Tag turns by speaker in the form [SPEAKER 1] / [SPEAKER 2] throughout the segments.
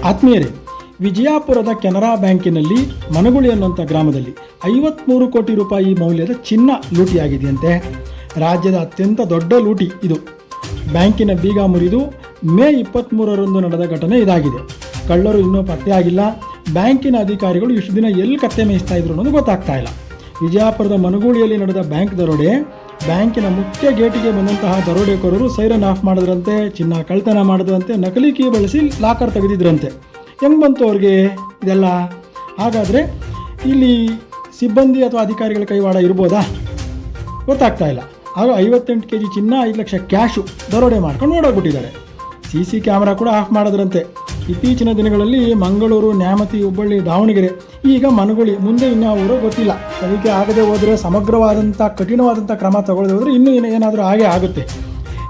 [SPEAKER 1] ಆತ್ಮೀಯರೇ, ವಿಜಯಪುರದ ಕೆನರಾ ಬ್ಯಾಂಕಿನಲ್ಲಿ ಮನಗುಳಿ ಅನ್ನುವಂಥ ಗ್ರಾಮದಲ್ಲಿ 53 ಕೋಟಿ ರೂಪಾಯಿ ಮೌಲ್ಯದ ಚಿನ್ನ ಲೂಟಿಯಾಗಿದೆಯಂತೆ. ರಾಜ್ಯದ ಅತ್ಯಂತ ದೊಡ್ಡ ಲೂಟಿ ಇದು. ಬ್ಯಾಂಕಿನ ಬೀಗ ಮುರಿದು ಮೇ 23ರಂದು ನಡೆದ ಘಟನೆ ಇದಾಗಿದೆ. ಕಳ್ಳರು ಇನ್ನೂ ಪತ್ತೆಯಾಗಿಲ್ಲ. ಬ್ಯಾಂಕಿನ ಅಧಿಕಾರಿಗಳು ಇಷ್ಟು ದಿನ ಎಲ್ಲಿ ಕತ್ತೆ ಮೇಯಿಸ್ತಾ ಇದ್ರು ಅನ್ನೋದು ಗೊತ್ತಾಗ್ತಾ ಇಲ್ಲ. ವಿಜಯಪುರದ ಮನಗುಳಿಯಲ್ಲಿ ನಡೆದ ಬ್ಯಾಂಕ್ ದರೋಡೆ. ಬ್ಯಾಂಕಿನ ಮುಖ್ಯ ಗೇಟಿಗೆ ಬಂದಂತಹ ದರೋಡೆಕೋರರು ಸೈರನ್ ಆಫ್ ಮಾಡಿದ್ರಂತೆ, ಚಿನ್ನ ಕಳ್ತನ ಮಾಡಿದ್ರಂತೆ, ನಕಲಿ ಕೀ ಬಳಸಿ ಲಾಕರ್ ತೆಗೆದಿದ್ರಂತೆ. ಹೆಂಗೆ ಬಂತು ಅವ್ರಿಗೆ ಇದೆಲ್ಲ? ಹಾಗಾದರೆ ಇಲ್ಲಿ ಸಿಬ್ಬಂದಿ ಅಥವಾ ಅಧಿಕಾರಿಗಳ ಕೈವಾಡ ಇರ್ಬೋದಾ? ಗೊತ್ತಾಗ್ತಾ ಇಲ್ಲ. ಆಗ 58 kg ಚಿನ್ನ, 5 ಲಕ್ಷ ಕ್ಯಾಶು ದರೋಡೆ ಮಾಡ್ಕೊಂಡು ಓಡೋಗ್ಬಿಟ್ಟಿದ್ದಾರೆ. CC ಕ್ಯಾಮ್ರಾ ಕೂಡ ಆಫ್ ಮಾಡಿದ್ರಂತೆ. ಇತ್ತೀಚಿನ ದಿನಗಳಲ್ಲಿ ಮಂಗಳೂರು, ನ್ಯಾಮತಿ, ಹುಬ್ಬಳ್ಳಿ, ದಾವಣಗೆರೆ, ಈಗ ಮನಗುಳಿ, ಮುಂದೆ ಇನ್ಯಾವ ಗೊತ್ತಿಲ್ಲ. ತನಿಖೆ ಆಗದೆ ಹೋದರೆ, ಸಮಗ್ರವಾದಂಥ ಕಠಿಣವಾದಂಥ ಕ್ರಮ ತಗೊಳ್ಳದೆ ಹೋದರೆ ಇನ್ನೂ ಏನಾದರೂ ಹಾಗೆ ಆಗುತ್ತೆ.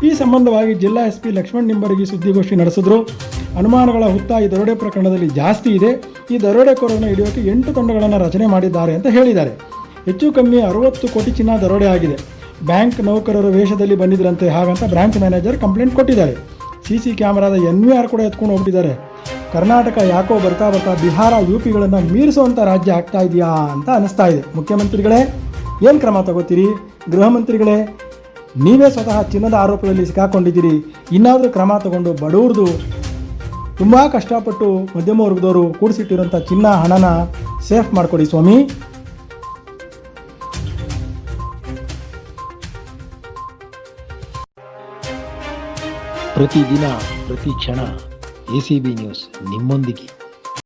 [SPEAKER 1] ಈ ಸಂಬಂಧವಾಗಿ ಜಿಲ್ಲಾ SP ಲಕ್ಷ್ಮಣ್ ನಿಂಬರಗಿ ಸುದ್ದಿಗೋಷ್ಠಿ ನಡೆಸಿದ್ರು. ಅನುಮಾನಗಳ ಹುತ್ತ ಈ ದರೋಡೆ ಪ್ರಕರಣದಲ್ಲಿ ಜಾಸ್ತಿ ಇದೆ. ಈ ದರೋಡೆಕೋರನ್ನು ಹಿಡಿಯೋಕೆ 8 ತಂಡಗಳನ್ನು ರಚನೆ ಮಾಡಿದ್ದಾರೆ ಅಂತ ಹೇಳಿದ್ದಾರೆ. ಹೆಚ್ಚು ಕಮ್ಮಿ 60 ಕೋಟಿ ಚಿನ್ನ ದರೋಡೆ ಆಗಿದೆ. ಬ್ಯಾಂಕ್ ನೌಕರರ ವೇಷದಲ್ಲಿ ಬಂದಿದ್ರಂತೆ. ಹಾಗಂತ ಬ್ರಾಂಚ್ ಮ್ಯಾನೇಜರ್ ಕಂಪ್ಲೇಂಟ್ ಕೊಟ್ಟಿದ್ದಾರೆ. CC ಕ್ಯಾಮರಾದ NVR ಕೂಡ ಎತ್ಕೊಂಡು ಹೋಗ್ಬಿಟ್ಟಿದ್ದಾರೆ. ಕರ್ನಾಟಕ ಯಾಕೋ ಬರ್ತಾ ಬಿಹಾರ, UPಗಳನ್ನು ಮೀರಿಸುವಂಥ ರಾಜ್ಯ ಆಗ್ತಾ ಇದೆಯಾ ಅಂತ ಅನಿಸ್ತಾ ಇದೆ. ಮುಖ್ಯಮಂತ್ರಿಗಳೇ, ಏನು ಕ್ರಮ ತಗೋತೀರಿ? ಗೃಹ ಮಂತ್ರಿಗಳೇ, ನೀವೇ ಸ್ವತಃ ಚಿನ್ನದ ಆರೋಪದಲ್ಲಿ ಸಿಕ್ಕಾಕೊಂಡಿದ್ದೀರಿ. ಇನ್ನಾದರೂ ಕ್ರಮ ತಗೊಂಡು ಬಡವ್ರದು ತುಂಬ ಕಷ್ಟಪಟ್ಟು ಮಧ್ಯಮ ವರ್ಗದವರು ಕೂಡಿಸಿಟ್ಟಿರೋಂಥ ಚಿನ್ನ ಹಣನ ಸೇಫ್ ಮಾಡಿಕೊಡಿ ಸ್ವಾಮಿ.
[SPEAKER 2] ಪ್ರತಿದಿನ ಪ್ರತಿ ಕ್ಷಣ ACB ನ್ಯೂಸ್ ನಿಮ್ಮೊಂದಿಗೆ.